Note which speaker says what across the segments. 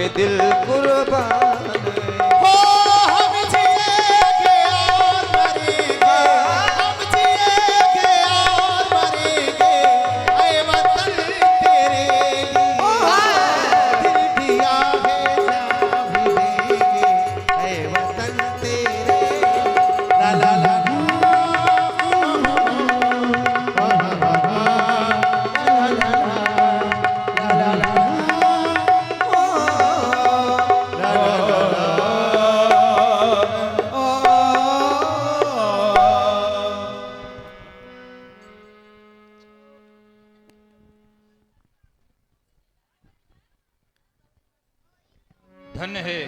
Speaker 1: के दिल कुर्बान
Speaker 2: हो हम जिएंगे और मरेंगे, हम जिएंगे और मरेंगे, ऐ वतन तेरे लिए दिल दिया है जान भी देंगे, ऐ वतन तेरे ला ला ला
Speaker 3: धन्य है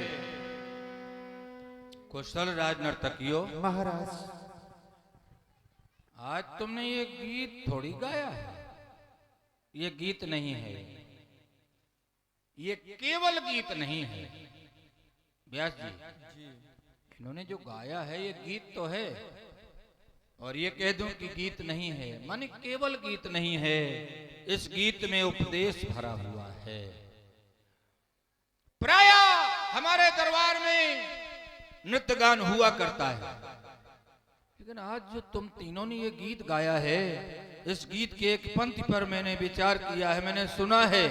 Speaker 3: कुशल राज नर्तकियों।
Speaker 2: महाराज।
Speaker 3: आज तुमने ये गीत थोड़ी गाया है, ये गीत नहीं है, ये केवल गीत नहीं है। व्यास जी इन्होंने जो गाया है ये गीत तो है, और ये कह दूं कि गीत नहीं है माने केवल गीत नहीं है, इस गीत में उपदेश भरा हुआ है। प्राय हमारे दरबार में नृत्य गान हुआ करता है, लेकिन आज जो तुम तीनों ने ये गीत गाया है, इस गीत की एक पंक्ति पर मैंने विचार किया है, मैंने सुना है,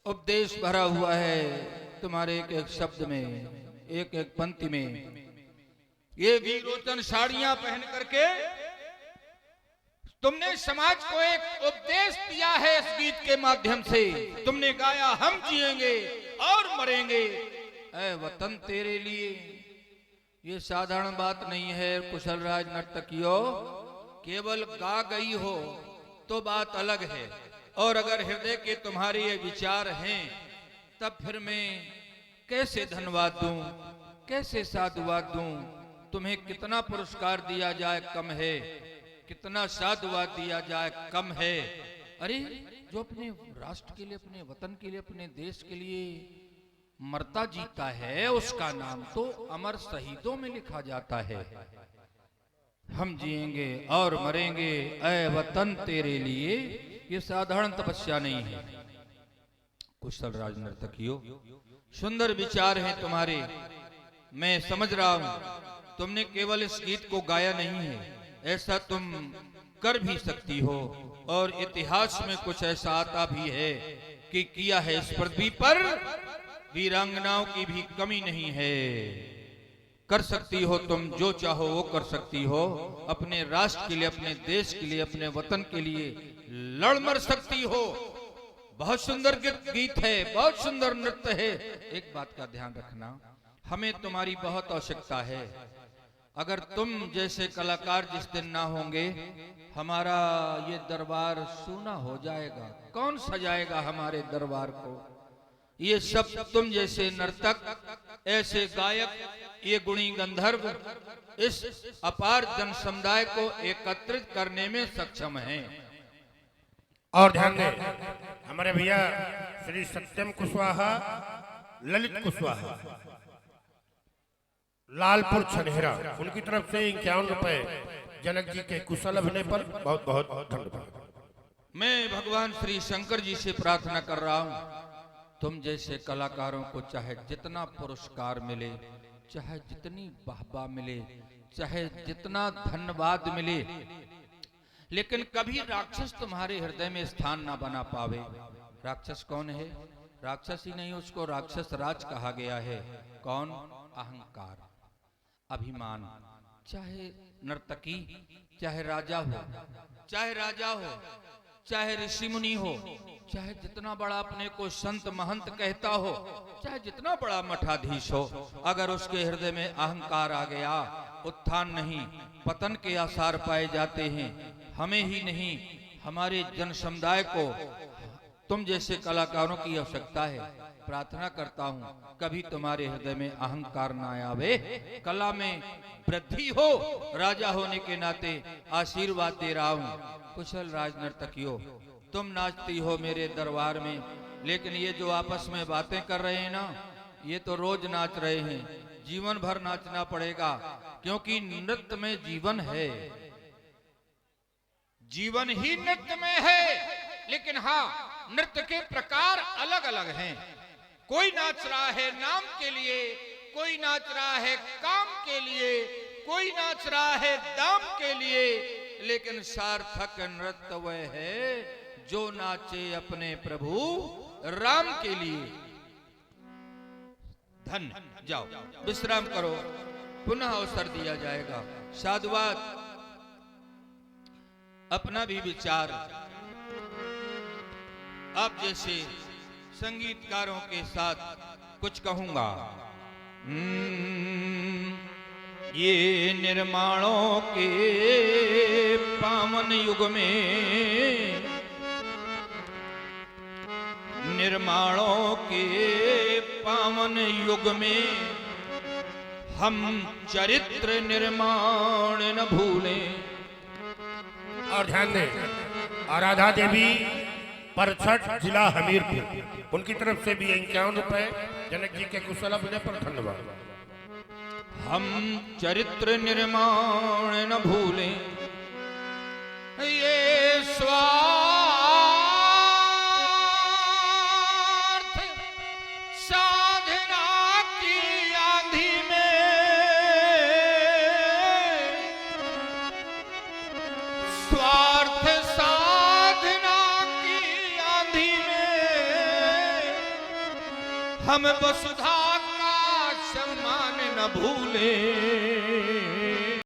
Speaker 3: उपदेश भरा हुआ है तुम्हारे एक एक शब्द में, एक एक पंक्ति में। ये वीरोचन साड़ियां पहन करके तुमने समाज को एक उपदेश दिया है इस गीत के माध्यम से। तुमने गाया हम जिएंगे और मरेंगे, ऐ वतन तेरे लिए। ये साधारण बात नहीं है कुशल राज नर्तकियों, केवल गा गई हो तो बात अलग है, और अगर हृदय के तुम्हारे ये विचार हैं तब फिर मैं कैसे धन्यवाद दूं, कैसे साधुवाद दूं। तुम्हें कितना पुरस्कार दिया जाए कम है, कितना साधुवाद दिया जाए कम है। अरे जो अपने राष्ट्र के लिए, अपने वतन के लिए, अपने देश के लिए मरता जीता है, उसका नाम तो अमर शहीदों में लिखा जाता है। हम जिएंगे और मरेंगे ऐ वतन तेरे लिए, ये साधारण तपस्या नहीं है। कुशल राज नर्तकियों, सुंदर विचार हैं तुम्हारे, मैं समझ रहा हूं। तुमने केवल इस गीत को गाया नहीं है, ऐसा तुम कर भी सकती हो, और इतिहास में कुछ ऐसा आता भी है कि किया है इस पृथ्वी पर वीरांगनाओं की भी कमी नहीं है। कर सकती हो तुम, जो चाहो वो कर सकती हो, अपने राष्ट्र के लिए, अपने देश के लिए, अपने वतन के लिए लड़ मर सकती हो। बहुत सुंदर गीत है, बहुत सुंदर नृत्य है। एक बात का ध्यान रखना, हमें तुम्हारी बहुत आवश्यकता है। अगर तुम जैसे कलाकार जिस दिन ना होंगे, हमारा ये दरबार सूना हो जाएगा। कौन सजाएगा हमारे दरबार को? ये सब तुम जैसे नर्तक, ऐसे गायक, ये गुणी गंधर्व इस अपार जन समुदाय को एकत्रित करने में सक्षम हैं।
Speaker 4: और ध्यान दें, हमारे भैया श्री सत्यम कुशवाहा, ललित कुशवाहा, लालपुर छनेरा, उनकी तरफ से 51 रुपए जनक जी के कुशल अभिनय पर बहुत बहुत धन्यवाद।
Speaker 3: मैं भगवान श्री शंकर जी से प्रार्थना कर रहा हूँ, तुम जैसे कलाकारों को चाहे जितना पुरस्कार मिले, चाहे जितनी वाहवाह मिले, चाहे जितना धन्यवाद मिले, लेकिन कभी राक्षस तुम्हारे हृदय में स्थान ना बना पावे। राक्षस कौन है? राक्षस ही नहीं, उसको राक्षस राज कहा गया है। कौन? अहंकार, अभिमान। चाहे नर्तकी, चाहे राजा हो, चाहे राजा हो, चाहे ऋषि मुनि हो, चाहे जितना बड़ा अपने को संत महंत कहता हो, चाहे जितना बड़ा मठाधीश हो, अगर उसके हृदय में अहंकार आ गया, उत्थान नहीं, पतन के आसार पाए जाते हैं। हमें ही नहीं, हमारे जन समुदाय को तुम जैसे कलाकारों की आवश्यकता है। प्रार्थना करता हूँ कभी तुम्हारे हृदय में अहंकार ना आवे, कला में वृद्धि हो। राजा होने के नाते आशीर्वाद दे रहा हूँ। कुशल राज नर्तकियों, तुम नाचती हो मेरे दरबार में, लेकिन ये जो आपस में बातें कर रहे हैं ना, ये तो रोज नाच रहे हैं, जीवन भर नाचना पड़ेगा, क्योंकि नृत्य में जीवन है, जीवन ही नृत्य में है। लेकिन हाँ, नृत्य के प्रकार अलग अलग हैं। कोई नाच रहा है नाम के लिए, कोई नाच रहा है काम के लिए, कोई नाच रहा है दाम के लिए, लेकिन सार्थक नृत्य वह है जो नाचे अपने प्रभु राम के लिए। धन जाओ विश्राम करो, पुनः अवसर दिया जाएगा। साधुवाद, अपना भी विचार आप जैसे संगीतकारों के साथ कुछ कहूंगा। ये निर्माणों के पावन युग में, निर्माणों के पावन युग में हम चरित्र निर्माण न भूलें।
Speaker 4: और ध्यान दें, आराधा देवी परछठ जिला हमीरपुर, उनकी तरफ से भी 51 रुपए जनक जी के कुशल अभिनय पर धन्यवाद।
Speaker 3: हम चरित्र निर्माण न भूलें, ये स्वार्थ साधना की आंधी में, स्वार्थ साधना की आंधी में हम वसुधा का सम्मान न भूलें।